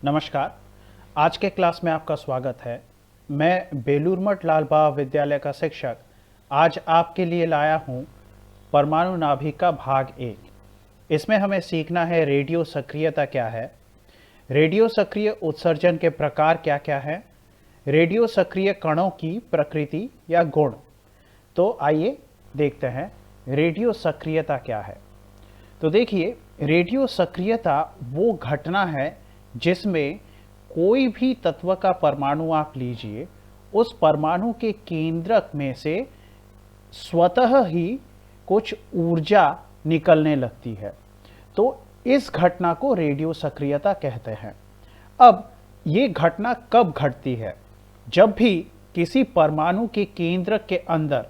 नमस्कार। आज के क्लास में आपका स्वागत है। मैं बेलूर मठ लाल बाबा विद्यालय का शिक्षक आज आपके लिए लाया हूँ परमाणु नाभिक का भाग 1। इसमें हमें सीखना है रेडियो सक्रियता क्या है, रेडियो सक्रिय उत्सर्जन के प्रकार क्या क्या हैं, रेडियो सक्रिय कणों की प्रकृति या गुण। तो आइए देखते हैं रेडियो सक्रियता क्या है। तो देखिए, रेडियो सक्रियता वो घटना है जिसमें कोई भी तत्व का परमाणु आप लीजिए, उस परमाणु के केंद्रक में से स्वतः ही कुछ ऊर्जा निकलने लगती है। तो इस घटना को रेडियो सक्रियता कहते हैं। अब ये घटना कब घटती है? जब भी किसी परमाणु के केंद्रक के अंदर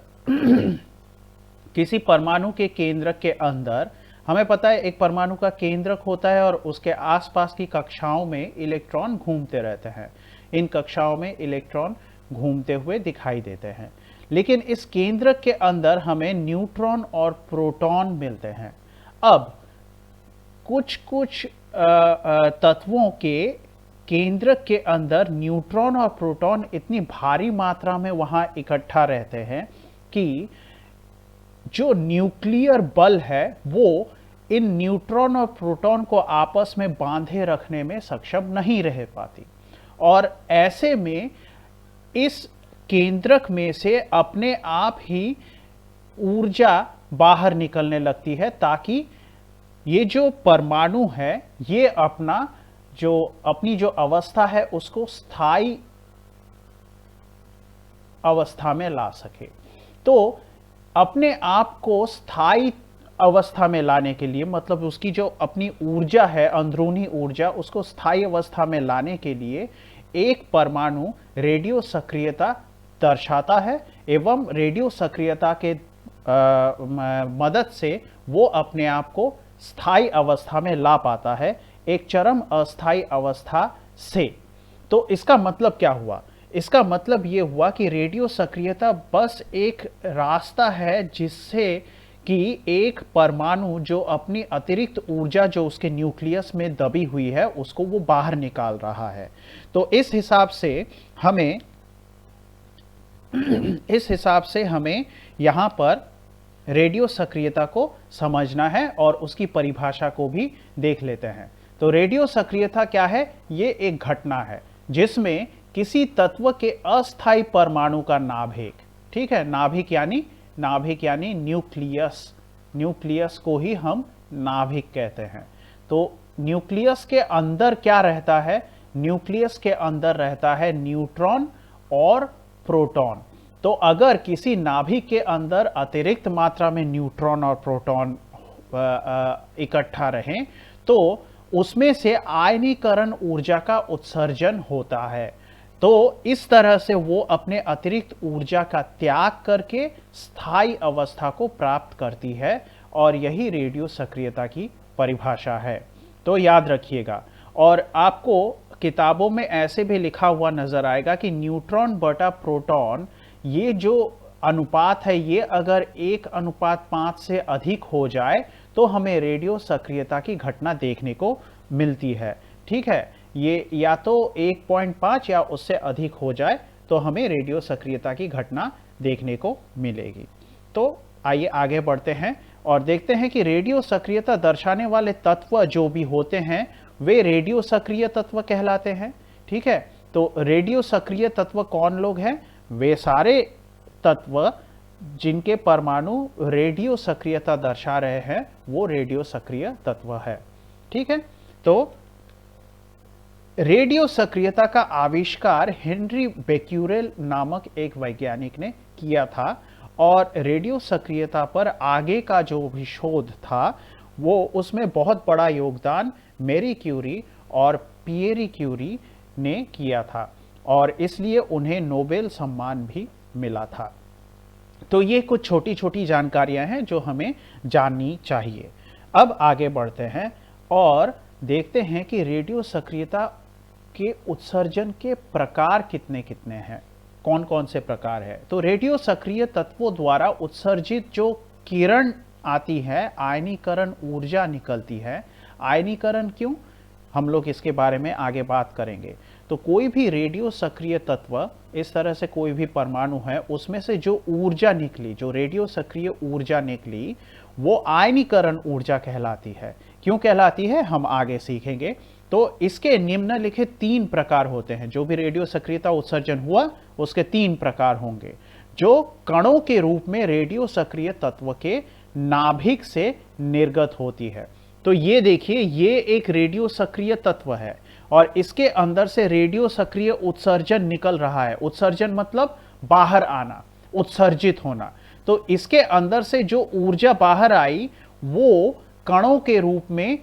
किसी परमाणु के केंद्रक के अंदर हमें पता है एक परमाणु का केंद्रक होता है और उसके आसपास की कक्षाओं में इलेक्ट्रॉन घूमते रहते हैं। इन कक्षाओं में इलेक्ट्रॉन घूमते हुए दिखाई देते हैं, लेकिन इस केंद्रक के अंदर हमें न्यूट्रॉन और प्रोटॉन मिलते हैं। अब कुछ कुछ तत्वों के केंद्रक के अंदर न्यूट्रॉन और प्रोटॉन इतनी भारी मात्रा में वहां इकट्ठा रहते हैं कि जो न्यूक्लियर बल है वो इन न्यूट्रॉन और प्रोटॉन को आपस में बांधे रखने में सक्षम नहीं रह पाती, और ऐसे में इस केंद्रक में से अपने आप ही ऊर्जा बाहर निकलने लगती है, ताकि ये जो परमाणु है ये अपनी जो अवस्था है उसको स्थायी अवस्था में ला सके। तो अपने आप को स्थायी अवस्था में लाने के लिए, मतलब उसकी जो अपनी ऊर्जा है, अंदरूनी ऊर्जा, उसको स्थायी अवस्था में लाने के लिए एक परमाणु रेडियो सक्रियता दर्शाता है, एवं रेडियो सक्रियता के मदद से वो अपने आप को स्थायी अवस्था में ला पाता है, एक चरम अस्थायी अवस्था से। तो इसका मतलब क्या हुआ? इसका मतलब ये हुआ कि रेडियो सक्रियता बस एक रास्ता है जिससे कि एक परमाणु जो अपनी अतिरिक्त ऊर्जा जो उसके न्यूक्लियस में दबी हुई है उसको वो बाहर निकाल रहा है। तो इस हिसाब से हमें यहाँ पर रेडियो सक्रियता को समझना है और उसकी परिभाषा को भी देख लेते हैं। तो रेडियो सक्रियता क्या है? ये एक घटना है जिसमें किसी तत्व के अस्थायी परमाणु का नाभिक, ठीक है, नाभिक यानी न्यूक्लियस को ही हम नाभिक कहते हैं। तो न्यूक्लियस के अंदर क्या रहता है? न्यूक्लियस के अंदर रहता है न्यूट्रॉन और प्रोटॉन। तो अगर किसी नाभिक के अंदर अतिरिक्त मात्रा में न्यूट्रॉन और प्रोटॉन इकट्ठा रहें तो उसमें से आयनीकरण ऊर्जा का उत्सर्जन होता है। तो इस तरह से वो अपने अतिरिक्त ऊर्जा का त्याग करके स्थायी अवस्था को प्राप्त करती है, और यही रेडियो सक्रियता की परिभाषा है। तो याद रखिएगा, और आपको किताबों में ऐसे भी लिखा हुआ नजर आएगा कि न्यूट्रॉन बटा प्रोटॉन, ये जो अनुपात है, ये अगर 1:5 से अधिक हो जाए तो हमें रेडियो सक्रियता की घटना देखने को मिलती है। ठीक है, ये या तो 1.5 या उससे अधिक हो जाए तो हमें रेडियो सक्रियता की घटना देखने को मिलेगी। तो आइए आगे बढ़ते हैं और देखते हैं कि रेडियो सक्रियता दर्शाने वाले तत्व जो भी होते हैं वे रेडियो सक्रिय तत्व कहलाते हैं। ठीक है, तो रेडियो सक्रिय तत्व कौन लोग हैं? वे सारे तत्व जिनके परमाणु रेडियो सक्रियता दर्शा रहे हैं वो रेडियो सक्रिय तत्व है। ठीक है, तो रेडियो सक्रियता का आविष्कार हेनरी बेक्यूरेल नामक एक वैज्ञानिक ने किया था, और रेडियो सक्रियता पर आगे का जो भी शोध था वो उसमें बहुत बड़ा योगदान मैरी क्यूरी और पिएरी क्यूरी ने किया था, और इसलिए उन्हें नोबेल सम्मान भी मिला था। तो ये कुछ छोटी छोटी जानकारियां हैं जो हमें जाननी चाहिए। अब आगे बढ़ते हैं और देखते हैं कि रेडियो सक्रियता के उत्सर्जन के प्रकार कितने कितने हैं, कौन कौन से प्रकार है। तो रेडियो सक्रिय तत्वों द्वारा उत्सर्जित जो किरण आती है, आयनीकरण ऊर्जा निकलती है। आयनीकरण क्यों? हम लोग इसके बारे में आगे बात करेंगे। तो कोई भी रेडियो सक्रिय तत्व, इस तरह से कोई भी परमाणु है, उसमें से जो ऊर्जा निकली, जो रेडियो सक्रिय ऊर्जा निकली, वो आयनीकरण ऊर्जा कहलाती है। क्यों कहलाती है, हम आगे सीखेंगे। तो इसके निम्नलिखित 3 प्रकार होते हैं। जो भी रेडियो सक्रियता उत्सर्जन हुआ उसके 3 प्रकार होंगे, जो कणों के रूप में रेडियो सक्रिय तत्व के नाभिक से निर्गत होती है। तो ये देखिए, ये एक रेडियो सक्रिय तत्व है और इसके अंदर से रेडियो सक्रिय उत्सर्जन निकल रहा है। उत्सर्जन मतलब बाहर आना, उत्सर्जित होना। तो इसके अंदर से जो ऊर्जा बाहर आई वो कणों के रूप में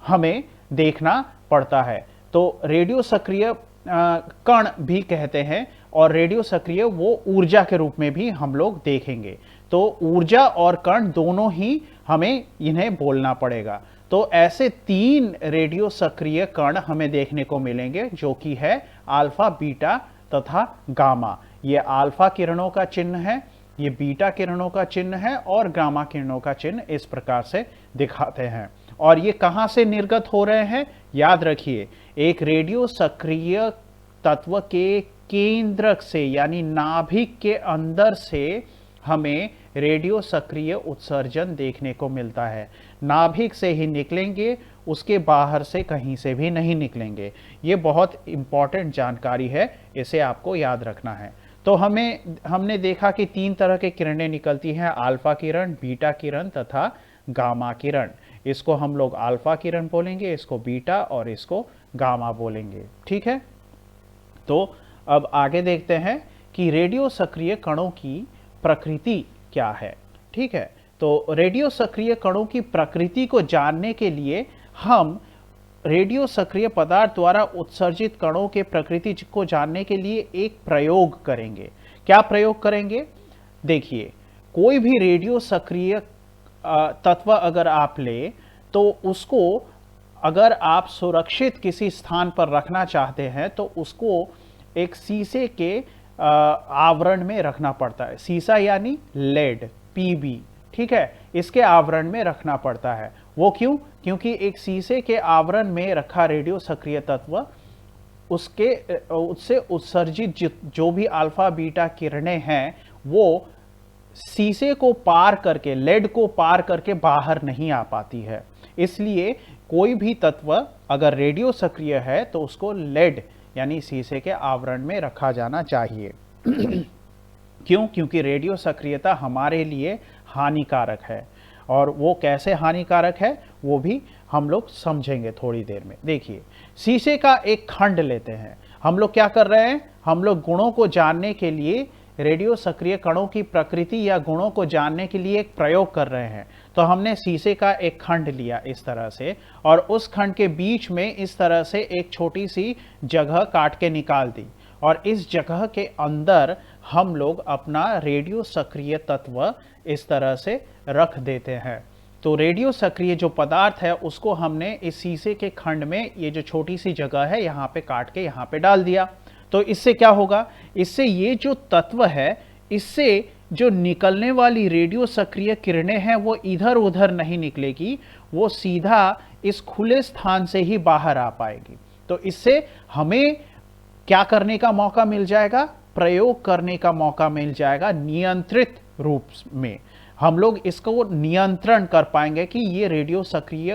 हमें देखना पड़ता है। तो रेडियो सक्रिय कण भी कहते हैं और रेडियो सक्रिय वो ऊर्जा के रूप में भी हम लोग देखेंगे। तो ऊर्जा और कण दोनों ही हमें इन्हें बोलना पड़ेगा। तो ऐसे 3 रेडियो सक्रिय कण हमें देखने को मिलेंगे, जो कि है अल्फा, बीटा तथा गामा। ये अल्फा किरणों का चिन्ह है, ये बीटा किरणों का चिन्ह है और गामा किरणों का चिन्ह इस प्रकार से दिखाते हैं। और ये कहां से निर्गत हो रहे हैं, याद रखिए, एक रेडियो सक्रिय तत्व के केंद्रक से यानी नाभिक के अंदर से हमें रेडियो सक्रिय उत्सर्जन देखने को मिलता है। नाभिक से ही निकलेंगे, उसके बाहर से कहीं से भी नहीं निकलेंगे। ये बहुत इंपॉर्टेंट जानकारी है, इसे आपको याद रखना है। तो हमने देखा कि 3 तरह के किरणें निकलती हैं, अल्फा किरण, बीटा किरण तथा गामा किरण। इसको हम लोग अल्फा किरण बोलेंगे, इसको बीटा और इसको गामा बोलेंगे। ठीक है, तो अब आगे देखते हैं कि रेडियो सक्रिय कणों की प्रकृति क्या है। ठीक है, तो रेडियो सक्रिय कणों की प्रकृति को जानने के लिए हम रेडियो सक्रिय पदार्थ द्वारा उत्सर्जित कणों के प्रकृति को जानने के लिए एक प्रयोग करेंगे। क्या प्रयोग करेंगे, देखिए, कोई भी रेडियो सक्रिय तत्व अगर आप ले तो उसको अगर आप सुरक्षित किसी स्थान पर रखना चाहते हैं तो उसको एक शीशे के आवरण में रखना पड़ता है। शीशा यानी लेड, पीबी, ठीक है, इसके आवरण में रखना पड़ता है। वो क्यों, क्योंकि एक शीशे के आवरण में रखा रेडियो सक्रिय तत्व उससे उत्सर्जित जो भी अल्फा बीटा किरणें हैं वो शीशे को पार करके, लेड को पार करके बाहर नहीं आ पाती है। इसलिए कोई भी तत्व अगर रेडियो सक्रिय है तो उसको लेड यानी शीशे के आवरण में रखा जाना चाहिए। क्यों, क्योंकि रेडियो सक्रियता हमारे लिए हानिकारक है। और वो कैसे हानिकारक है वो भी हम लोग समझेंगे थोड़ी देर में। देखिए, शीशे का एक खंड लेते हैं। हम लोग क्या कर रहे हैं, हम लोग गुणों को जानने के लिए, रेडियो सक्रिय कणों की प्रकृति या गुणों को जानने के लिए एक प्रयोग कर रहे हैं। तो हमने शीशे का एक खंड लिया इस तरह से, और उस खंड के बीच में इस तरह से एक छोटी सी जगह काट के निकाल दी, और इस जगह के अंदर हम लोग अपना रेडियो सक्रिय तत्व इस तरह से रख देते हैं। तो रेडियो सक्रिय जो पदार्थ है उसको हमने इस शीशे के खंड में, ये जो छोटी सी जगह है यहाँ पे काट के यहाँ पे डाल दिया। तो इससे क्या होगा, इससे ये जो तत्व है, इससे जो निकलने वाली रेडियो सक्रिय किरणें हैं वो इधर उधर नहीं निकलेगी, वो सीधा इस खुले स्थान से ही बाहर आ पाएगी। तो इससे हमें क्या करने का मौका मिल जाएगा, प्रयोग करने का मौका मिल जाएगा नियंत्रित रूप में। हम लोग इसको नियंत्रण कर पाएंगे कि ये रेडियो सक्रिय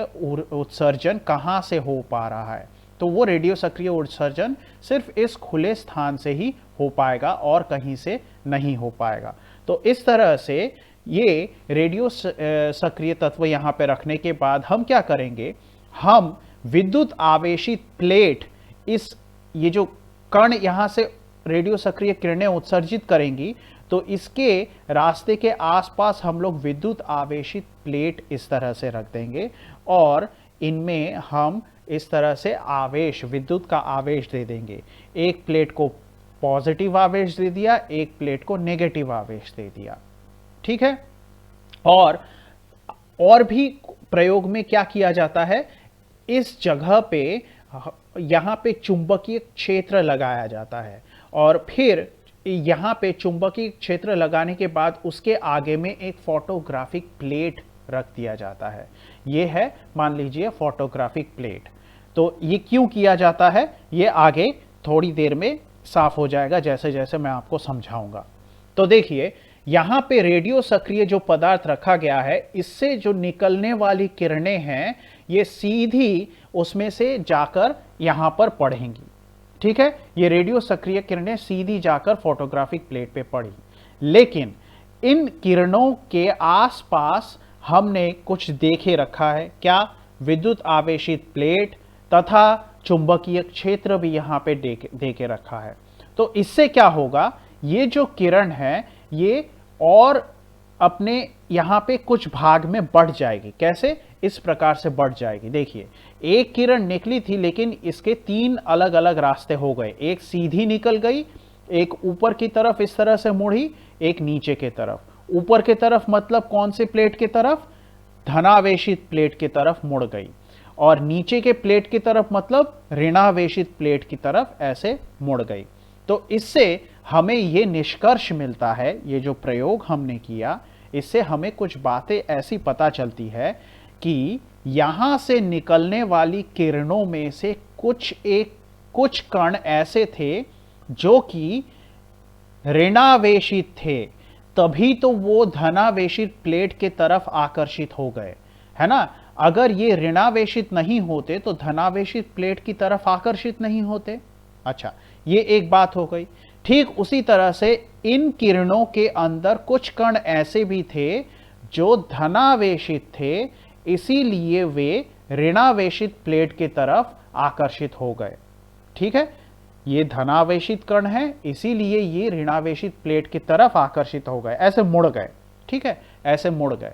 उत्सर्जन कहाँ से हो पा रहा है। तो वो रेडियो सक्रिय उत्सर्जन सिर्फ इस खुले स्थान से ही हो पाएगा और कहीं से नहीं हो पाएगा। तो इस तरह से ये रेडियो सक्रिय तत्व यहाँ पे रखने के बाद हम क्या करेंगे, हम विद्युत आवेशित प्लेट, ये जो कण यहाँ से रेडियो सक्रिय किरणें उत्सर्जित करेंगी, तो इसके रास्ते के आसपास हम लोग विद्युत आवेशित प्लेट इस तरह से रख देंगे और इनमें हम इस तरह से आवेश, विद्युत का आवेश दे देंगे। एक प्लेट को पॉजिटिव आवेश दे दिया, एक प्लेट को नेगेटिव आवेश दे दिया। ठीक है, और भी प्रयोग में क्या किया जाता है, इस जगह पे यहां पे चुंबकीय क्षेत्र लगाया जाता है और फिर यहां पे चुंबकीय क्षेत्र लगाने के बाद उसके आगे में एक फोटोग्राफिक प्लेट रख दिया जाता है। ये है मान लीजिए फोटोग्राफिक प्लेट। तो ये क्यों किया जाता है ये आगे थोड़ी देर में साफ हो जाएगा जैसे जैसे मैं आपको समझाऊंगा। तो देखिए यहां पे रेडियो सक्रिय जो पदार्थ रखा गया है इससे जो निकलने वाली किरणें हैं ये सीधी उसमें से जाकर यहां पर पड़ेंगी। ठीक है, ये रेडियो सक्रिय किरणें सीधी जाकर फोटोग्राफिक प्लेट पे पड़ी। लेकिन इन किरणों के आसपास हमने कुछ देखे रखा है। क्या? विद्युत आवेशित प्लेट तथा चुंबकीय क्षेत्र भी यहां पे देके रखा है। तो इससे क्या होगा, ये जो किरण है ये और अपने यहां पे कुछ भाग में बढ़ जाएगी। कैसे? इस प्रकार से बढ़ जाएगी। देखिए एक किरण निकली थी लेकिन इसके 3 अलग अलग रास्ते हो गए। एक सीधी निकल गई, एक ऊपर की तरफ इस तरह से मुड़ी, एक नीचे की तरफ। ऊपर की तरफ मतलब कौन से प्लेट की तरफ? धनावेशित प्लेट की तरफ मुड़ गई। और नीचे के प्लेट की तरफ मतलब ऋणावेशित प्लेट की तरफ ऐसे मुड़ गई। तो इससे हमें यह निष्कर्ष मिलता है, ये जो प्रयोग हमने किया इससे हमें कुछ बातें ऐसी पता चलती है कि यहां से निकलने वाली किरणों में से कुछ कण ऐसे थे जो कि ऋणावेशित थे, तभी तो वो धनावेशित प्लेट के तरफ आकर्षित हो गए, है ना। अगर ये ऋणावेशित नहीं होते तो धनावेशित प्लेट की तरफ आकर्षित नहीं होते। अच्छा, ये एक बात हो गई। ठीक उसी तरह से इन किरणों के अंदर कुछ कण ऐसे भी थे जो धनावेशित थे, इसीलिए वे ऋणावेशित प्लेट की तरफ आकर्षित हो गए। ठीक है, ये धनावेशित कण है इसीलिए ये ऋणावेशित प्लेट की तरफ आकर्षित हो गए, ऐसे मुड़ गए। ठीक है, ऐसे मुड़ गए।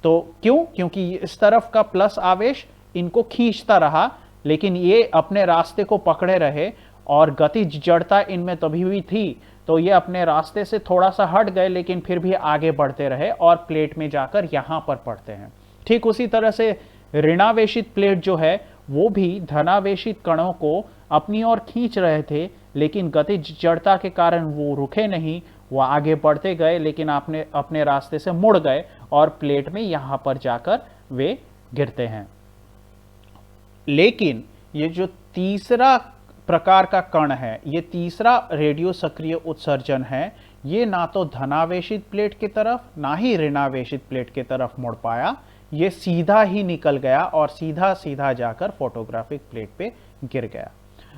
तो क्यों? क्योंकि इस तरफ का प्लस आवेश इनको खींचता रहा लेकिन ये अपने रास्ते को पकड़े रहे और गतिज जड़ता इनमें तभी भी थी, तो ये अपने रास्ते से थोड़ा सा हट गए लेकिन फिर भी आगे बढ़ते रहे और प्लेट में जाकर यहां पर पड़ते हैं। ठीक उसी तरह से ऋणावेशित प्लेट जो है वो भी धनावेशित कणों को अपनी ओर खींच रहे थे लेकिन गतिज जड़ता के कारण वो रुके नहीं, वो आगे बढ़ते गए लेकिन अपने रास्ते से मुड़ गए और प्लेट में यहां पर जाकर वे गिरते हैं। लेकिन ये जो तीसरा प्रकार का कण है, ये तीसरा रेडियो सक्रिय उत्सर्जन है, ये ना तो धनावेशित प्लेट की तरफ ना ही ऋणावेशित प्लेट की तरफ मुड़ पाया, ये सीधा ही निकल गया और सीधा सीधा जाकर फोटोग्राफिक प्लेट पे गिर गया।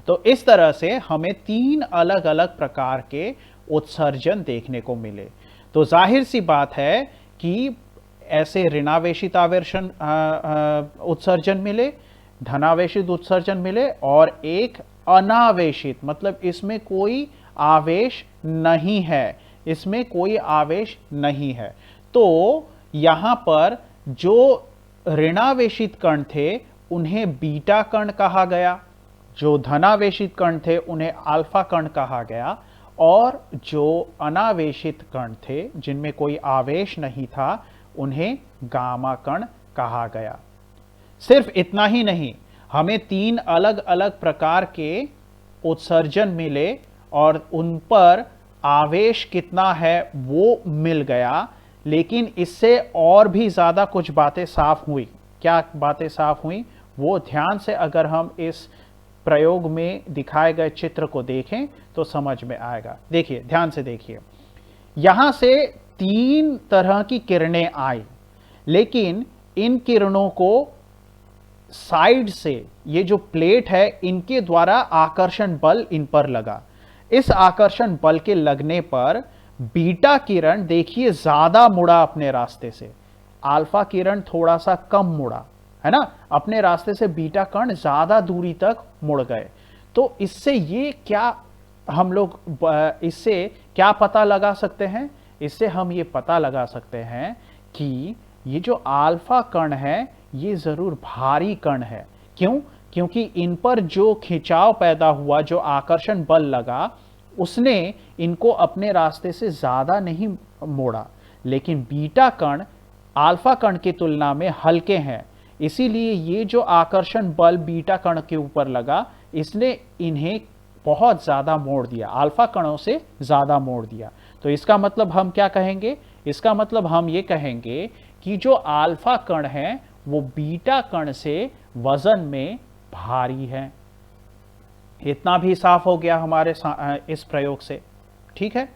तो इस तरह से हमें 3 अलग अलग प्रकार के उत्सर्जन देखने को मिले। तो जाहिर सी बात है कि ऐसे ऋणावेशित आवेशन उत्सर्जन मिले, धनावेशित उत्सर्जन मिले और एक अनावेशित मतलब इसमें कोई आवेश नहीं है, इसमें कोई आवेश नहीं है। तो यहां पर जो ऋणावेशित कण थे उन्हें बीटा कण कहा गया, जो धनावेशित कण थे उन्हें अल्फा कण कहा गया और जो अनावेशित कण थे जिनमें कोई आवेश नहीं था उन्हें गामा कण कहा गया। सिर्फ इतना ही नहीं, हमें 3 अलग अलग प्रकार के उत्सर्जन मिले और उन पर आवेश कितना है वो मिल गया। लेकिन इससे और भी ज्यादा कुछ बातें साफ हुई। क्या बातें साफ हुई वो ध्यान से अगर हम इस प्रयोग में दिखाए गए चित्र को देखें तो समझ में आएगा। देखिए, ध्यान से देखिए, यहां से 3 तरह की किरणें आई लेकिन इन किरणों को साइड से ये जो प्लेट है इनके द्वारा आकर्षण बल इन पर लगा। इस आकर्षण बल के लगने पर बीटा किरण देखिए ज्यादा मुड़ा अपने रास्ते से, अल्फा किरण थोड़ा सा कम मुड़ा, है ना। अपने रास्ते से बीटा कण ज्यादा दूरी तक मुड़ गए। तो इससे ये क्या हम लोग इससे क्या पता लगा सकते हैं? इससे हम ये पता लगा सकते हैं कि ये जो अल्फा कण है ये जरूर भारी कण है। क्यों? क्योंकि इन पर जो खिंचाव पैदा हुआ, जो आकर्षण बल लगा, उसने इनको अपने रास्ते से ज्यादा नहीं मोड़ा। लेकिन बीटा कण अल्फा कण की तुलना में हल्के हैं, इसीलिए ये जो आकर्षण बल बीटा कण के ऊपर लगा इसने इन्हें बहुत ज्यादा मोड़ दिया, अल्फा कणों से ज्यादा मोड़ दिया। तो इसका मतलब हम क्या कहेंगे? इसका मतलब हम ये कहेंगे कि जो अल्फा कण है वो बीटा कण से वजन में भारी है। इतना भी साफ हो गया हमारे इस प्रयोग से। ठीक है।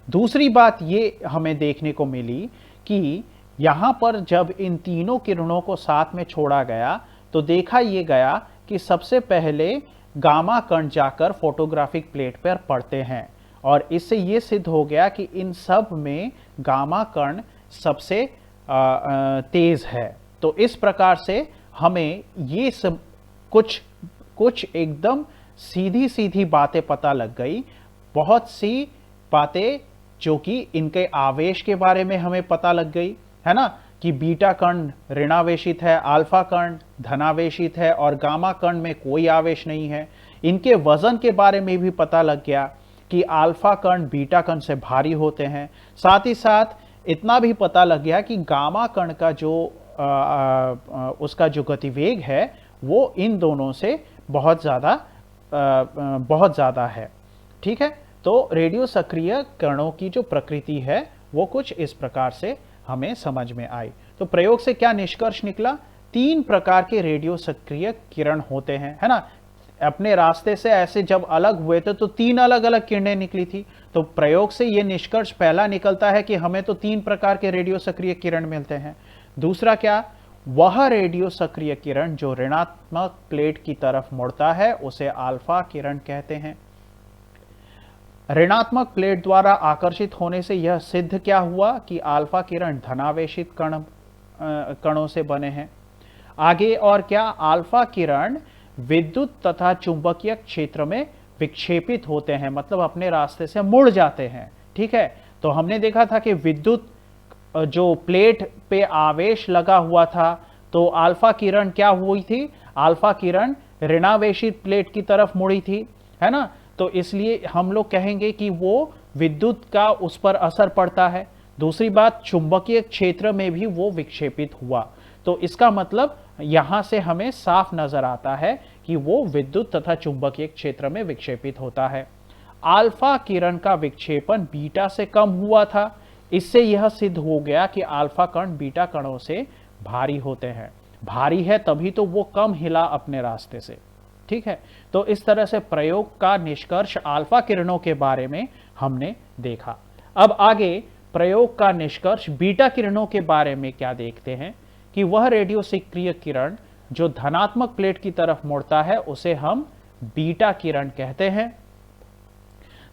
दूसरी बात ये हमें देखने को मिली कि यहां पर जब इन तीनों किरणों को साथ में छोड़ा गया तो देखा ये गया कि सबसे पहले गामा कण जाकर फोटोग्राफिक प्लेट पर पड़ते हैं और इससे ये सिद्ध हो गया कि इन सब में गामा कण सबसे तेज है। तो इस प्रकार से हमें ये सब कुछ एकदम सीधी सीधी बातें पता लग गई। बहुत सी बातें जो कि इनके आवेश के बारे में हमें पता लग गई है ना, कि बीटा कण ऋणावेशित है, अल्फा कण धनावेशित है और गामा कण में कोई आवेश नहीं है। इनके वजन के बारे में भी पता लग गया कि अल्फा कण बीटा कण से भारी होते हैं। साथ ही साथ इतना भी पता लग गया कि गामा कण का जो उसका जो गतिवेग है वो इन दोनों से बहुत ज़्यादा है। ठीक है। तो रेडियो सक्रिय कणों की जो प्रकृति है वो कुछ इस प्रकार से हमें समझ में आई। तो प्रयोग से क्या निष्कर्ष निकला? 3 प्रकार के रेडियो सक्रिय किरण होते हैं, है ना। अपने रास्ते से ऐसे जब अलग हुए थे तो 3 अलग अलग किरणें निकली थी। तो प्रयोग से ये निष्कर्ष पहला निकलता है कि हमें तो 3 प्रकार के रेडियो सक्रिय किरण मिलते हैं। दूसरा क्या? वह रेडियो सक्रिय किरण जो ऋणात्मक प्लेट की तरफ मुड़ता है उसे अल्फा किरण कहते हैं। ऋणात्मक प्लेट द्वारा आकर्षित होने से यह सिद्ध क्या हुआ कि अल्फा किरण धनावेशित कणों से बने हैं। आगे और क्या? अल्फा किरण विद्युत तथा चुंबकीय क्षेत्र में विक्षेपित होते हैं, मतलब अपने रास्ते से मुड़ जाते हैं। ठीक है। तो हमने देखा था कि विद्युत जो प्लेट पे आवेश लगा हुआ था तो अल्फा किरण क्या हुई थी? अल्फा किरण ऋणावेशित प्लेट की तरफ मुड़ी थी, है ना। तो इसलिए हम लोग कहेंगे कि वो विद्युत का उस पर असर पड़ता है। दूसरी बात, चुंबकीय क्षेत्र में भी वो विक्षेपित हुआ। तो इसका मतलब यहां से हमें साफ नजर आता है कि वो विद्युत तथा चुंबकीय क्षेत्र में विक्षेपित होता है। अल्फा किरण का विक्षेपण बीटा से कम हुआ था। इससे यह सिद्ध हो गया कि अल्फा कण बीटा कणों से भारी होते हैं। भारी है तभी तो वो कम हिला अपने रास्ते से। ठीक है। तो इस तरह से प्रयोग का निष्कर्ष अल्फा किरणों के बारे में हमने देखा। अब आगे प्रयोग का निष्कर्ष बीटा किरणों के बारे में क्या देखते हैं कि वह रेडियो सक्रिय किरण जो धनात्मक प्लेट की तरफ मुड़ता है उसे हम बीटा किरण कहते हैं।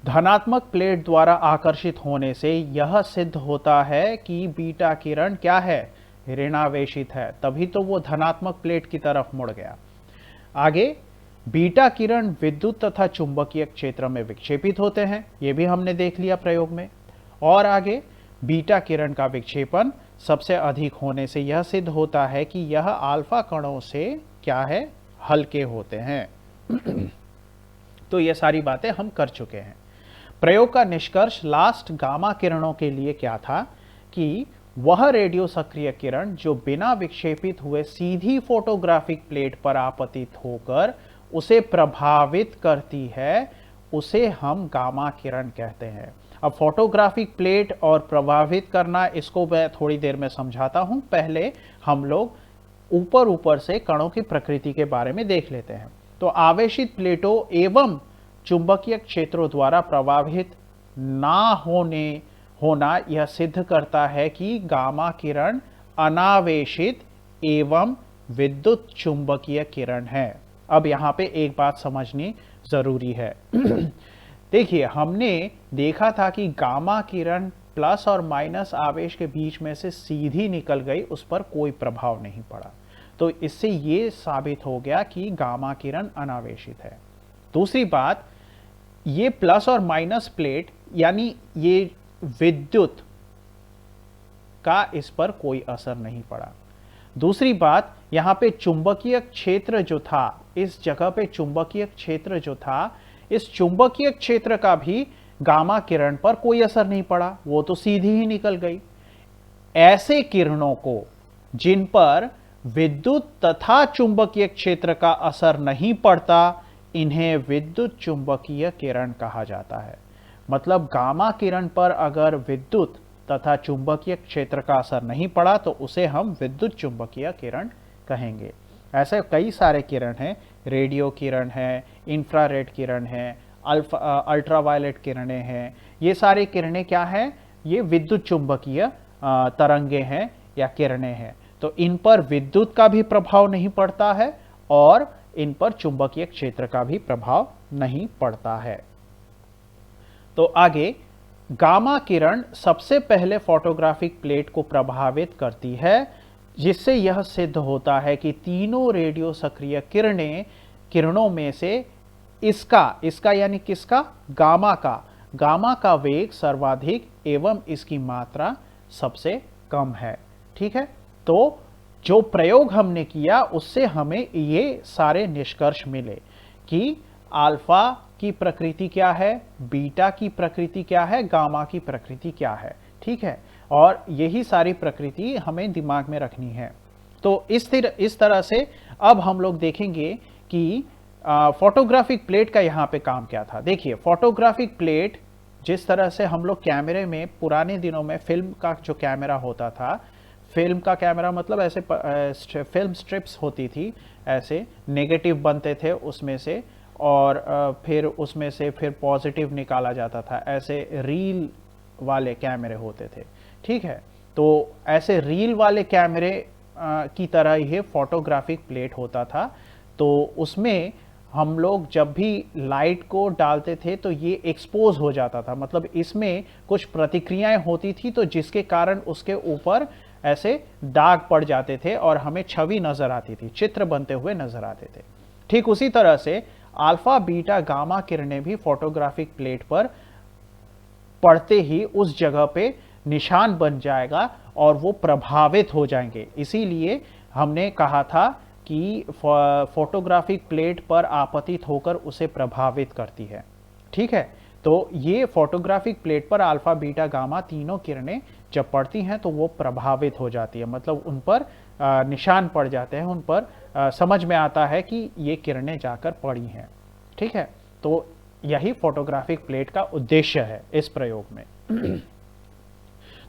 धनात्मक प्लेट द्वारा आकर्षित होने से यह सिद्ध होता है कि बीटा किरण क्या है? ऋणावेशित है, तभी तो वो धनात्मक प्लेट की तरफ मुड़ गया। आगे बीटा किरण विद्युत तथा चुंबकीय क्षेत्र में विक्षेपित होते हैं, यह भी हमने देख लिया प्रयोग में। और आगे बीटा किरण का विक्षेपण सबसे अधिक होने से यह सिद्ध होता है कि यह अल्फा कणों से क्या है? हल्के होते हैं। तो ये सारी बातें हम कर चुके हैं। प्रयोग का निष्कर्ष लास्ट गामा किरणों के लिए क्या था कि वह रेडियो सक्रिय किरण जो बिना विक्षेपित हुए सीधी फोटोग्राफिक प्लेट पर आपतित होकर उसे प्रभावित करती है, उसे हम गामा किरण कहते हैं। अब फोटोग्राफिक प्लेट और प्रभावित करना, इसको मैं थोड़ी देर में समझाता हूं। पहले हम लोग ऊपर से कणों की प्रकृति के बारे में देख लेते हैं। तो आवेशित प्लेटों एवं चुंबकीय क्षेत्रों द्वारा प्रभावित ना होना यह सिद्ध करता है कि गामा किरण अनावेशित एवं विद्युत चुंबकीय किरण है। अब यहां पे एक बात समझनी जरूरी है। देखिए, हमने देखा था कि गामा किरण प्लस और माइनस आवेश के बीच में से सीधी निकल गई, उस पर कोई प्रभाव नहीं पड़ा। तो इससे ये साबित हो गया कि गामा किरण अनावेशित है। दूसरी बात, ये प्लस और माइनस प्लेट यानी ये विद्युत का इस पर कोई असर नहीं पड़ा। दूसरी बात, यहां पे चुंबकीय क्षेत्र जो था, इस जगह पे चुंबकीय क्षेत्र जो था, इस चुंबकीय क्षेत्र का भी गामा किरण पर कोई असर नहीं पड़ा, वो तो सीधी ही निकल गई। ऐसे किरणों को जिन पर विद्युत तथा चुंबकीय क्षेत्र का असर नहीं पड़ता, इन्हें विद्युत चुंबकीय किरण कहा जाता है। मतलब गामा किरण पर अगर विद्युत तथा चुंबकीय क्षेत्र का असर नहीं पड़ा तो उसे हम विद्युत चुंबकीय किरण कहेंगे। ऐसे कई सारे किरण हैं, रेडियो किरण है, इंफ्रारेड किरण है, अल्ट्रावायलेट किरणें हैं। ये सारी किरणें क्या हैं? ये विद्युत चुंबकीय तरंगे हैं या किरणें हैं। तो इन पर विद्युत का भी प्रभाव नहीं पड़ता है और इन पर चुंबकीय क्षेत्र का भी प्रभाव नहीं पड़ता है। तो आगे, गामा किरण सबसे पहले फोटोग्राफिक प्लेट को प्रभावित करती है, जिससे यह सिद्ध होता है कि तीनों रेडियो सक्रिय किरणों में से इसका यानी किसका? गामा का वेग सर्वाधिक एवं इसकी मात्रा सबसे कम है। ठीक है, तो जो प्रयोग हमने किया उससे हमें ये सारे निष्कर्ष मिले कि अल्फा की प्रकृति क्या है, बीटा की प्रकृति क्या है, गामा की प्रकृति क्या है। ठीक है, और यही सारी प्रकृति हमें दिमाग में रखनी है। तो इस तरह से अब हम लोग देखेंगे कि फोटोग्राफिक प्लेट का यहाँ पे काम क्या था। देखिए, फोटोग्राफिक प्लेट जिस तरह से हम लोग कैमरे में पुराने दिनों में फिल्म का जो कैमरा होता था, फिल्म का कैमरा मतलब ऐसे फिल्म स्ट्रिप्स होती थी, ऐसे नेगेटिव बनते थे उसमें से, और फिर उसमें से फिर पॉजिटिव निकाला जाता था, ऐसे रील वाले कैमरे होते थे। ठीक है, तो ऐसे रील वाले कैमरे की तरह ही फोटोग्राफिक प्लेट होता था। तो उसमें हम लोग जब भी लाइट को डालते थे तो ये एक्सपोज हो जाता था, मतलब इसमें कुछ प्रतिक्रियाएं होती थी, तो जिसके कारण उसके ऊपर ऐसे दाग पड़ जाते थे और हमें छवि नजर आती थी, चित्र बनते हुए नजर आते थे। ठीक उसी तरह से अल्फा बीटा गामा किरणें भी फोटोग्राफिक प्लेट पर पड़ते ही उस जगह पे निशान बन जाएगा और वो प्रभावित हो जाएंगे। इसीलिए हमने कहा था कि फोटोग्राफिक प्लेट पर आपतित होकर उसे प्रभावित करती है। ठीक है, तो ये फोटोग्राफिक प्लेट पर अल्फा बीटा गामा तीनों किरणें जब पड़ती हैं तो वो प्रभावित हो जाती है, मतलब उन पर निशान पड़ जाते हैं, उन पर समझ में आता है कि ये किरणें जाकर पड़ी हैं। ठीक है, तो यही फोटोग्राफिक प्लेट का उद्देश्य है इस प्रयोग में।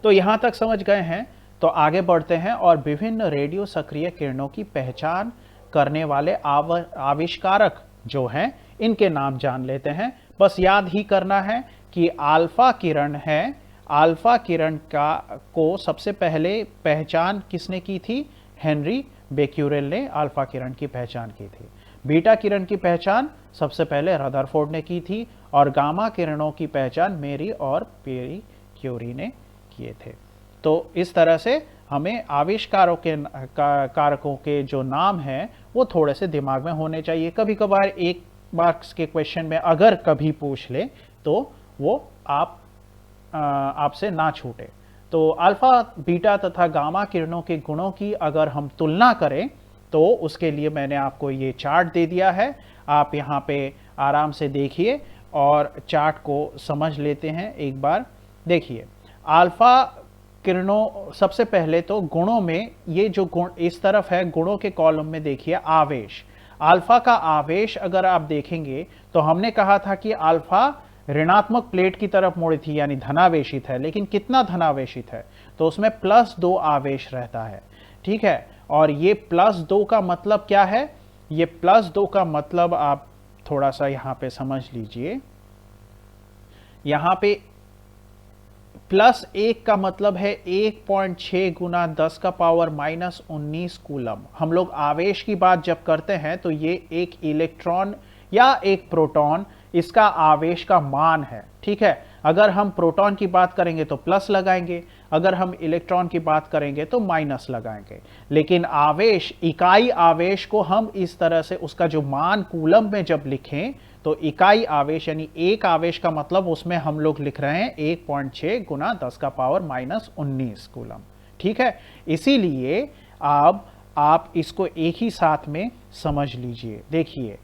तो यहां तक समझ गए हैं, तो आगे बढ़ते हैं और विभिन्न रेडियो सक्रिय किरणों की पहचान करने वाले आविष्कारक जो हैं इनके नाम जान लेते हैं। बस याद ही करना है कि अल्फा किरण है, अल्फा किरण को सबसे पहले पहचान किसने की थी? हेनरी बेक्यूरेल ने अल्फा किरण की पहचान की थी। बीटा किरण की पहचान सबसे पहले रदरफोर्ड ने की थी और गामा किरणों की पहचान मेरी और पेरी क्यूरी ने किए थे। तो इस तरह से हमें आविष्कारों के कारकों के जो नाम हैं वो थोड़े से दिमाग में होने चाहिए। कभी कभार 1 मार्क्स के क्वेश्चन में अगर कभी पूछ ले तो वो आपसे ना छूटे। तो अल्फा बीटा तथा गामा किरणों के गुणों की अगर हम तुलना करें तो उसके लिए मैंने आपको ये चार्ट दे दिया है, आप यहाँ पे आराम से देखिए और चार्ट को समझ लेते हैं एक बार। देखिए, अल्फा किरणों सबसे पहले तो गुणों में, ये जो गुण इस तरफ है गुणों के कॉलम में देखिए आवेश। अल्फा का आवेश अगर आप देखेंगे तो हमने कहा था कि अल्फा ऋणात्मक प्लेट की तरफ मुड़ी थी यानी धनावेशित है, लेकिन कितना धनावेशित है? तो उसमें +2 आवेश रहता है। ठीक है, और ये +2 का मतलब क्या है? ये +2 का मतलब आप थोड़ा सा यहां पे समझ लीजिए। यहां पे +1 का मतलब है 1.6 गुना 10 का पावर -19 कूलम। हम लोग आवेश की बात जब करते हैं तो ये एक इलेक्ट्रॉन या एक प्रोटॉन, इसका आवेश का मान है। ठीक है, अगर हम प्रोटॉन की बात करेंगे तो प्लस लगाएंगे, अगर हम इलेक्ट्रॉन की बात करेंगे तो माइनस लगाएंगे। लेकिन आवेश, इकाई आवेश को हम इस तरह से उसका जो मान कूलम में जब लिखें तो इकाई आवेश यानी एक आवेश का मतलब उसमें हम लोग लिख रहे हैं 1.6 गुना 10 का पावर -19 कूलम। ठीक है, इसीलिए अब आप इसको एक ही साथ में समझ लीजिए। देखिए,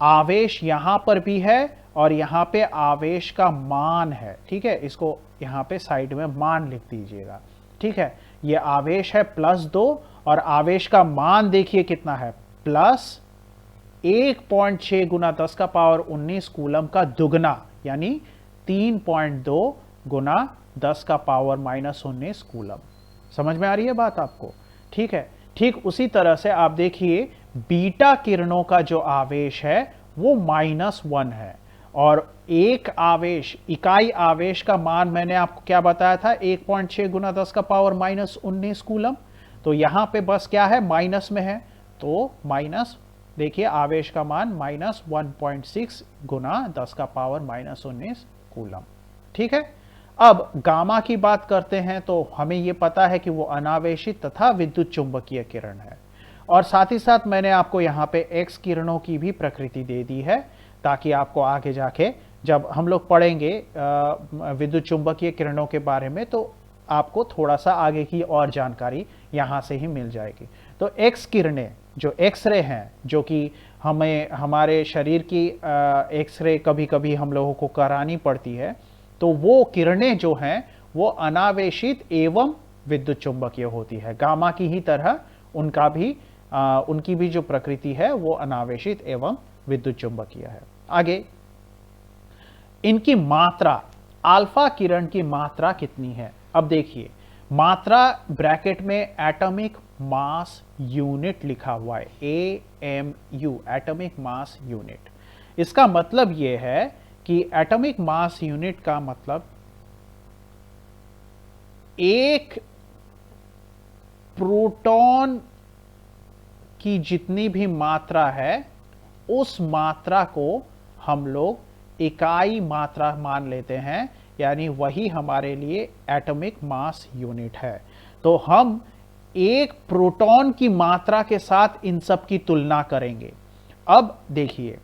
आवेश यहां पर भी है और यहां पे आवेश का मान है। ठीक है, इसको यहां पे साइड में मान लिख दीजिएगा। ठीक है, ये आवेश है +2 और आवेश का मान देखिए कितना है, +1.6 गुना 10 का पावर 19 कूलम का दुगना यानी 3.2 गुना 10 का पावर -19 कूलम। समझ में आ रही है बात आपको? ठीक है। ठीक उसी तरह से आप देखिए बीटा किरणों का जो आवेश है वो -1 है, और एक आवेश, इकाई आवेश का मान मैंने आपको क्या बताया था, 1.6 गुना 10 का पावर -19 कूलम। तो यहां पे बस क्या है, माइनस में है, तो माइनस, देखिए आवेश का मान -1.6 गुना 10 का पावर -19 कूलम। ठीक है। अब गामा की बात करते हैं तो हमें यह पता है कि वो अनावेशित तथा विद्युत चुंबकीय किरण है, और साथ ही साथ मैंने आपको यहां पे एक्स किरणों की भी प्रकृति दे दी है, ताकि आपको आगे जाके जब हम लोग पढ़ेंगे विद्युत चुंबकीय किरणों के बारे में तो आपको थोड़ा सा आगे की और जानकारी यहां से ही मिल जाएगी। तो एक्स किरणें, जो एक्सरे हैं, जो कि हमें हमारे शरीर की एक्सरे कभी कभी हम लोगों को करानी पड़ती है, तो वो किरणें जो हैं वो अनावेशित एवं विद्युत चुंबकीय होती है। गामा की ही तरह उनकी भी जो प्रकृति है वो अनावेशित एवं विद्युत चुंबकीय है। आगे इनकी मात्रा, अल्फा किरण की मात्रा कितनी है? अब देखिए मात्रा ब्रैकेट में एटॉमिक मास यूनिट लिखा हुआ है, AMU, एटॉमिक मास यूनिट। इसका मतलब यह है कि एटॉमिक मास यूनिट का मतलब एक प्रोटॉन की जितनी भी मात्रा है उस मात्रा को हम लोग इकाई मात्रा मान लेते हैं, यानी वही हमारे लिए एटॉमिक मास यूनिट है। तो हम एक प्रोटॉन की मात्रा के साथ इन सब की तुलना करेंगे। अब देखिए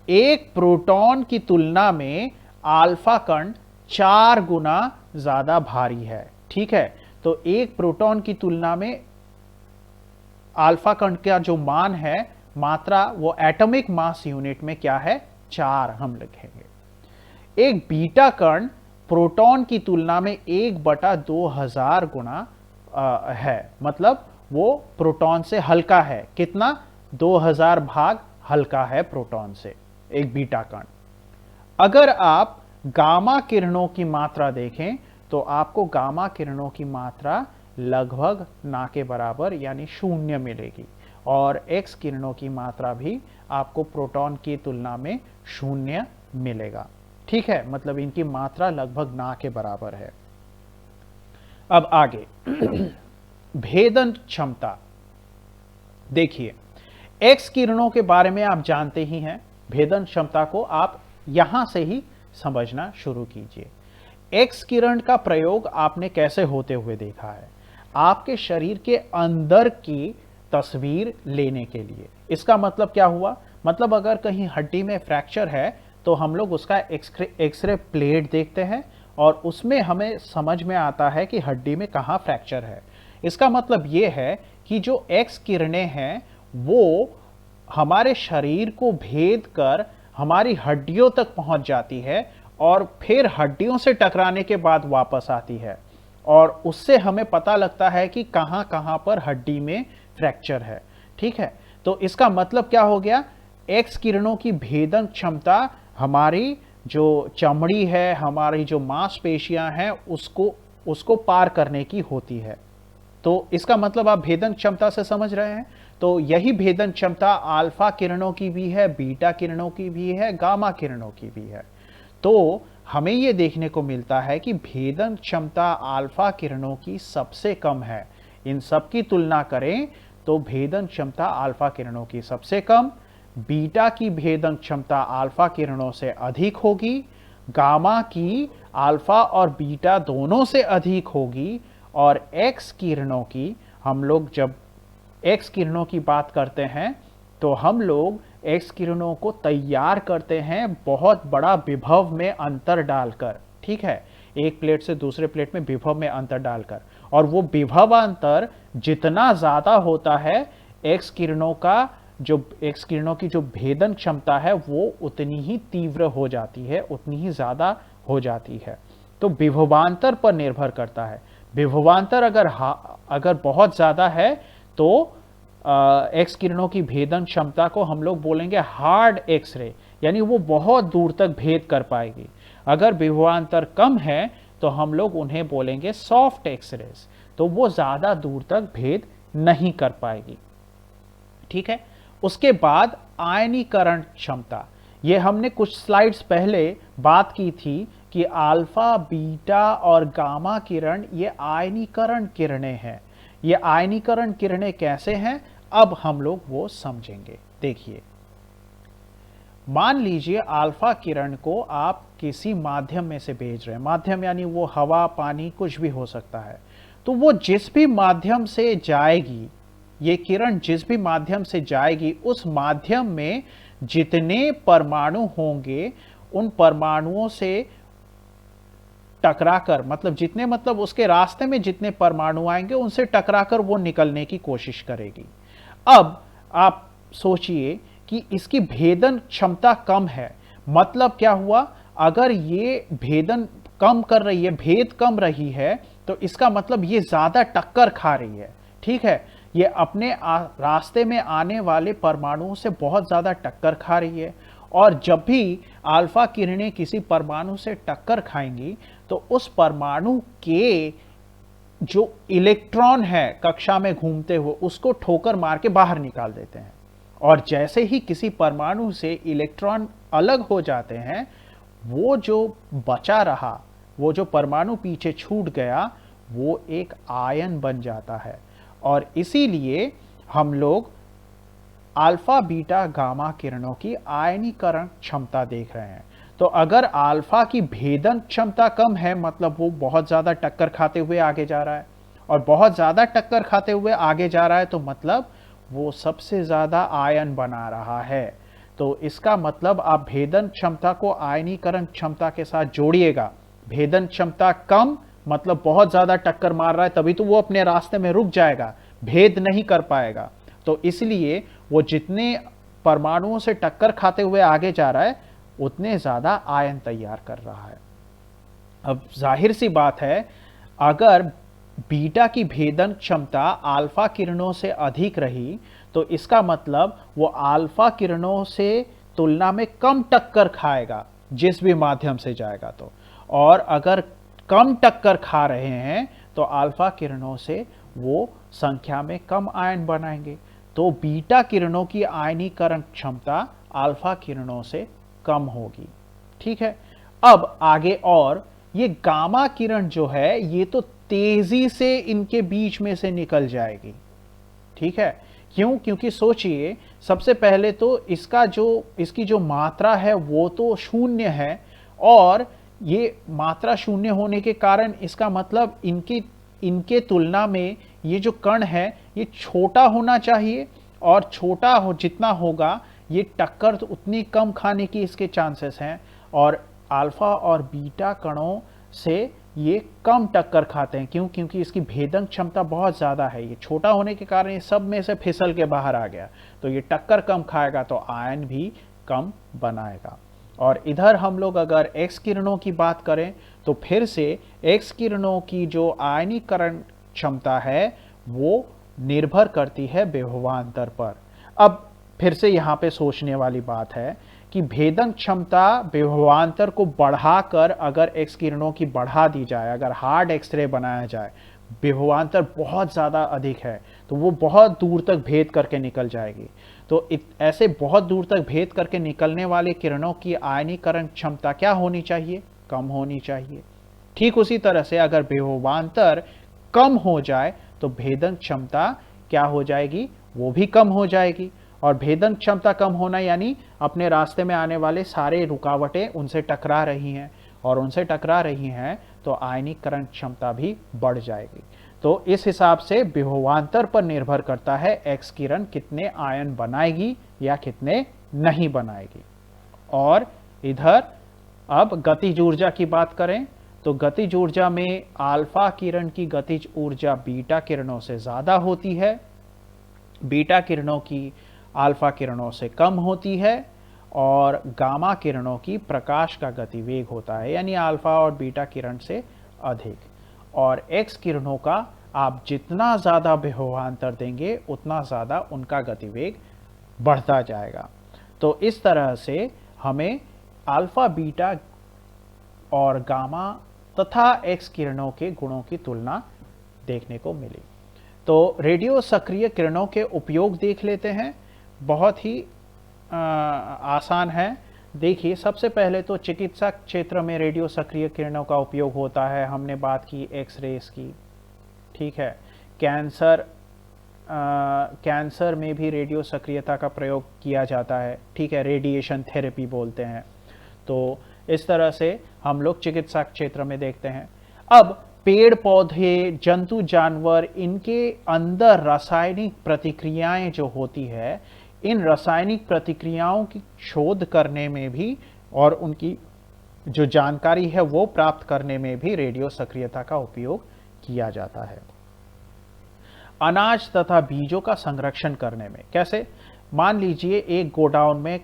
एक प्रोटॉन की तुलना में अल्फा कण 4 गुना ज्यादा भारी है। ठीक है। तो एक प्रोटॉन की तुलना में अल्फा कण का जो मान है, मात्रा, वो एटॉमिक मास यूनिट में क्या है, 4 हम लिखेंगे। एक बीटा कण प्रोटॉन की तुलना में 1/2000 गुना है, मतलब वो प्रोटॉन से हल्का है। कितना? 2000 भाग हल्का है प्रोटॉन से एक बीटा कण। अगर आप गामा किरणों की मात्रा देखें तो आपको गामा किरणों की मात्रा लगभग ना के बराबर यानी 0 मिलेगी, और एक्स किरणों की मात्रा भी आपको प्रोटॉन की तुलना में 0 मिलेगा। ठीक है, मतलब इनकी मात्रा लगभग ना के बराबर है। अब आगे भेदन क्षमता देखिए, एक्स किरणों के बारे में आप जानते ही हैं, भेदन क्षमता को आप यहां से ही समझना शुरू कीजिए। एक्स किरण का प्रयोग आपने कैसे होते हुए देखा है? आपके शरीर के अंदर की तस्वीर लेने के लिए। इसका मतलब क्या हुआ? मतलब अगर कहीं हड्डी में फ्रैक्चर है तो हम लोग उसका एक्सरे प्लेट देखते हैं और उसमें हमें समझ में आता है कि हड्डी में कहाँ फ्रैक्चर है। इसका मतलब ये है कि जो एक्स किरणें हैं वो हमारे शरीर को भेद कर हमारी हड्डियों तक पहुंच जाती है और फिर हड्डियों से टकराने के बाद वापस आती है, और उससे हमें पता लगता है कि कहां कहां पर हड्डी में फ्रैक्चर है। ठीक है, तो इसका मतलब क्या हो गया? एक्स किरणों की भेदन क्षमता हमारी जो चमड़ी है, हमारी जो मांसपेशियां हैं, उसको पार करने की होती है। तो इसका मतलब आप भेदन क्षमता से समझ रहे हैं। तो यही भेदन क्षमता अल्फा किरणों की भी है, बीटा किरणों की भी है, गामा किरणों की भी है। तो हमें यह देखने को मिलता है कि भेदन क्षमता अल्फा किरणों की सबसे कम है। इन सब की तुलना करें तो भेदन क्षमता अल्फा किरणों की सबसे कम, बीटा की भेदन क्षमता अल्फा किरणों से अधिक होगी, गामा की अल्फा और बीटा दोनों से अधिक होगी, और एक्स किरणों की, हम लोग जब एक्स किरणों की बात करते हैं तो हम लोग एक्स किरणों को तैयार करते हैं बहुत बड़ा विभव में अंतर डालकर। ठीक है, एक प्लेट से दूसरे प्लेट में विभव में अंतर डालकर, और वो विभवांतर जितना ज्यादा होता है एक्स किरणों की जो भेदन क्षमता है वो उतनी ही तीव्र हो जाती है, उतनी ही ज्यादा हो जाती है। तो विभवांतर पर निर्भर करता है। विभवांतर अगर बहुत ज्यादा है तो एक्स किरणों की भेदन क्षमता को हम लोग बोलेंगे हार्ड एक्सरे, यानी वो बहुत दूर तक भेद कर पाएगी। अगर विभवांतर कम है तो हम लोग उन्हें बोलेंगे सॉफ्ट एक्सरेज। तो वो ज़्यादा दूर तक भेद नहीं कर पाएगी। ठीक है। उसके बाद आयनीकरण क्षमता, ये हमने कुछ स्लाइड्स पहले बात की थी कि अल्फा बीटा और गामा किरण ये आयनीकरण किरणें हैं। ये आयनीकरण किरणें कैसे हैं, अब हम लोग वो समझेंगे। देखिए, मान लीजिए अल्फा किरण को आप किसी माध्यम में से भेज रहे हैं, माध्यम यानी वो हवा, पानी, कुछ भी हो सकता है। तो वो जिस भी माध्यम से जाएगी, ये किरण जिस भी माध्यम से जाएगी, उस माध्यम में जितने परमाणु होंगे, उन परमाणुओं से टकराकर, मतलब उसके रास्ते में जितने परमाणु आएंगे उनसे टकराकर वो निकलने की कोशिश करेगी। अब आप सोचिए कि इसकी भेदन क्षमता कम है, मतलब क्या हुआ, अगर ये भेदन कम कर रही है, भेद कम रही है, तो इसका मतलब ये ज्यादा टक्कर खा रही है। ठीक है, ये अपने रास्ते में आने वाले परमाणुओं से बहुत ज्यादा टक्कर खा रही है। और जब भी अल्फा किरणें किसी परमाणु से टक्कर खाएंगी, तो उस परमाणु के जो इलेक्ट्रॉन है कक्षा में घूमते हुए, उसको ठोकर मार के बाहर निकाल देते हैं। और जैसे ही किसी परमाणु से इलेक्ट्रॉन अलग हो जाते हैं, वो जो बचा रहा, वो जो परमाणु पीछे छूट गया, वो एक आयन बन जाता है। और इसीलिए हम लोग अल्फा बीटा गामा किरणों की आयनीकरण क्षमता देख रहे हैं। तो अगर अल्फा की भेदन क्षमता कम है, मतलब वो बहुत ज्यादा टक्कर खाते हुए आगे जा रहा है, और बहुत ज्यादा टक्कर खाते हुए आगे जा रहा है, तो मतलब वो सबसे ज्यादा आयन बना रहा है। तो इसका मतलब आप भेदन क्षमता को आयनीकरण क्षमता के साथ जोड़िएगा। भेदन क्षमता कम मतलब बहुत ज्यादा टक्कर मार रहा है, तभी तो वो अपने रास्ते में रुक जाएगा, भेद नहीं कर पाएगा। तो इसलिए वो जितने परमाणुओं से टक्कर खाते हुए आगे जा रहा है, उतने ज्यादा आयन तैयार कर रहा है। अब जाहिर सी बात है, अगर बीटा की भेदन क्षमता अल्फा किरणों से अधिक रही, तो इसका मतलब वो अल्फा किरणों से तुलना में कम टक्कर खाएगा जिस भी माध्यम से जाएगा। तो और अगर कम टक्कर खा रहे हैं, तो अल्फा किरणों से वो संख्या में कम आयन बनाएंगे। तो बीटा किरणों की आयनीकरण क्षमता अल्फा किरणों से कम होगी। ठीक है। अब आगे, और ये गामा किरण जो है, ये तो तेजी से इनके बीच में से निकल जाएगी। ठीक है, क्यों? क्योंकि सोचिए, सबसे पहले तो इसकी जो मात्रा है वो तो शून्य है, और ये मात्रा शून्य होने के कारण इसका मतलब इनके तुलना में ये जो कण है ये छोटा होना चाहिए, और छोटा हो जितना होगा, ये टक्कर तो उतनी कम खाने की इसके चांसेस हैं। और अल्फा और बीटा कणों से ये कम टक्कर खाते हैं। क्यों? क्योंकि इसकी भेदन क्षमता बहुत ज़्यादा है। ये छोटा होने के कारण ये सब में से फिसल के बाहर आ गया, तो ये टक्कर कम खाएगा, तो आयन भी कम बनाएगा। और इधर हम लोग अगर एक्स किरणों की बात करें, तो फिर से एक्स किरणों की जो आयनीकरण क्षमता है वो निर्भर करती है विभवांतर पर। अब फिर से यहाँ पे सोचने वाली बात है कि भेदन क्षमता विभवांतर को बढ़ाकर अगर एक्स किरणों की बढ़ा दी जाए, अगर हार्ड एक्सरे बनाया जाए, विभवांतर बहुत ज़्यादा अधिक है, तो वो बहुत दूर तक भेद करके निकल जाएगी। तो ऐसे बहुत दूर तक भेद करके निकलने वाले किरणों की आयनीकरण क्षमता क्या होनी चाहिए? कम होनी चाहिए। ठीक उसी तरह से अगर विभवांतर कम हो जाए, तो भेदन क्षमता क्या हो जाएगी? वो भी कम हो जाएगी। और भेदन क्षमता कम होना यानी अपने रास्ते में आने वाले सारे रुकावटें उनसे टकरा रही हैं, और उनसे टकरा रही हैं तो आयनीकरण क्षमता भी बढ़ जाएगी। तो इस हिसाब से विभवांतर पर निर्भर करता है एक्स किरण कितने आयन बनाएगी या कितने नहीं बनाएगी। और इधर अब गतिज ऊर्जा की बात करें, तो गतिज ऊर्जा में अल्फा किरण की गतिज ऊर्जा बीटा किरणों से ज्यादा होती है, बीटा किरणों की अल्फा किरणों से कम होती है, और गामा किरणों की प्रकाश का गतिवेग होता है, यानी अल्फा और बीटा किरण से अधिक। और एक्स किरणों का आप जितना ज़्यादा विभवांतर देंगे, उतना ज़्यादा उनका गतिवेग बढ़ता जाएगा। तो इस तरह से हमें अल्फा बीटा और गामा तथा एक्स किरणों के गुणों की तुलना देखने को मिली। तो रेडियो सक्रिय किरणों के उपयोग देख लेते हैं, बहुत ही आसान है। देखिए, सबसे पहले तो चिकित्सा क्षेत्र में रेडियो सक्रिय किरणों का उपयोग होता है। हमने बात की एक्सरेस की, ठीक है। कैंसर में भी रेडियो सक्रियता का प्रयोग किया जाता है, ठीक है, रेडिएशन थेरेपी बोलते हैं। तो इस तरह से हम लोग चिकित्सा क्षेत्र में देखते हैं। अब पेड़ पौधे, जंतु जानवर, इनके अंदर रासायनिक प्रतिक्रियाएं जो होती है, इन रासायनिक प्रतिक्रियाओं की शोध करने में भी और उनकी जो जानकारी है वो प्राप्त करने में भी रेडियो सक्रियता का उपयोग किया जाता है। अनाज तथा बीजों का संरक्षण करने में कैसे? मान लीजिए एक गोडाउन में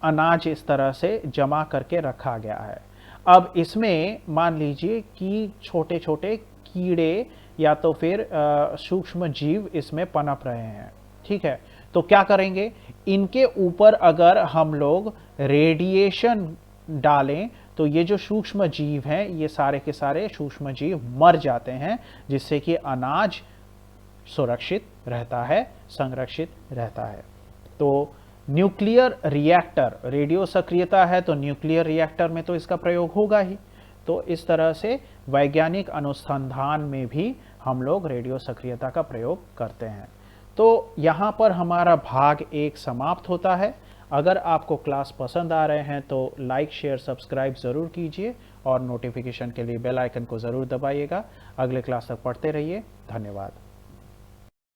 अनाज इस तरह से जमा करके रखा गया है। अब इसमें मान लीजिए कि छोटे छोटे कीड़े या तो फिर सूक्ष्म जीव इसमें पनप रहे हैं, ठीक है। तो क्या करेंगे, इनके ऊपर अगर हम लोग रेडिएशन डालें तो ये जो सूक्ष्म जीव हैं, ये सारे के सारे सूक्ष्म जीव मर जाते हैं, जिससे कि अनाज सुरक्षित रहता है, संरक्षित रहता है। तो न्यूक्लियर रिएक्टर, रेडियो सक्रियता है तो न्यूक्लियर रिएक्टर में तो इसका प्रयोग होगा ही। तो इस तरह से वैज्ञानिक अनुसंधान में भी हम लोग रेडियो सक्रियता का प्रयोग करते हैं। तो यहाँ पर हमारा भाग 1 समाप्त होता है। अगर आपको क्लास पसंद आ रहे हैं तो लाइक, शेयर, सब्सक्राइब ज़रूर कीजिए और नोटिफिकेशन के लिए बेल आइकन को ज़रूर दबाइएगा। अगले क्लास तक पढ़ते रहिए। धन्यवाद।